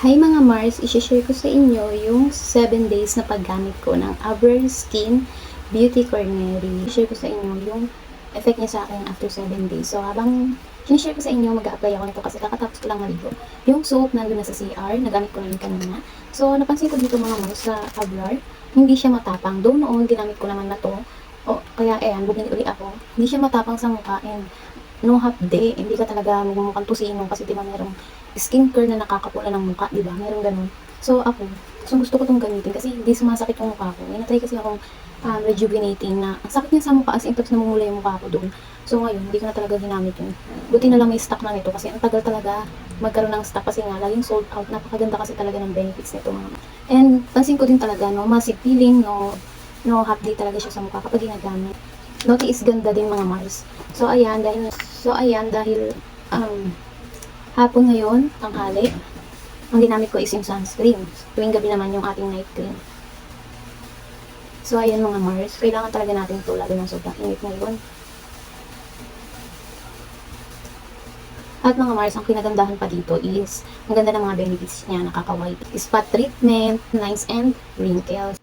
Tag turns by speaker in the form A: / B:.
A: Hi mga Mars, i-share ko sa inyo yung 7 days na paggamit ko ng Abra Skin Beauty Corneri. I-share ko sa inyo yung effect niya sa akin after 7 days. So habang sinishare ko sa inyo, mag-a-apply ako nito kasi kakatapos ko lang maligo. Yung soap nandun na sa CR, nagamit ko na rin kanina. So napansin ko dito mga Mars sa Abra, hindi siya matapang. Though noon, ginamit ko naman na to. O, kaya ayan, bumili uli ako. Hindi siya matapang sa mukha and no half day, hindi ka talaga magmumukhang tusino kasi diba merong skincare na nakakapula ng mukha, diba? Merong ganun. So ako, gusto ko itong gamitin kasi hindi sumasakit yung mukha ko. May natry kasi akong rejuvenating na ang sakit niya sa mukha as in tapos namumula yung mukha ko doon. So ngayon, hindi ko na talaga ginamit yun. Buti na lang may stock na nito kasi ang tagal talaga magkaroon ng stock kasi nga laging sold out. Napakaganda kasi talaga ng benefits nito mga. And pansin ko din talaga, no, massive peeling, no half day talaga siya sa mukha kapag ginagamit. Naughty is ganda din mga Mars. So ayan dahil hapon ngayon, tanghali, ang ginamit ko is yung sunscreen. Tuwing gabi naman yung ating night cream. So ayan mga Mars, kailangan talaga natin ito lalo ng sobrang init ngayon. At mga Mars, ang kinagandahan pa dito is, ang ganda ng mga benefits niya, nakaka-white. Spot treatment, lines and wrinkles.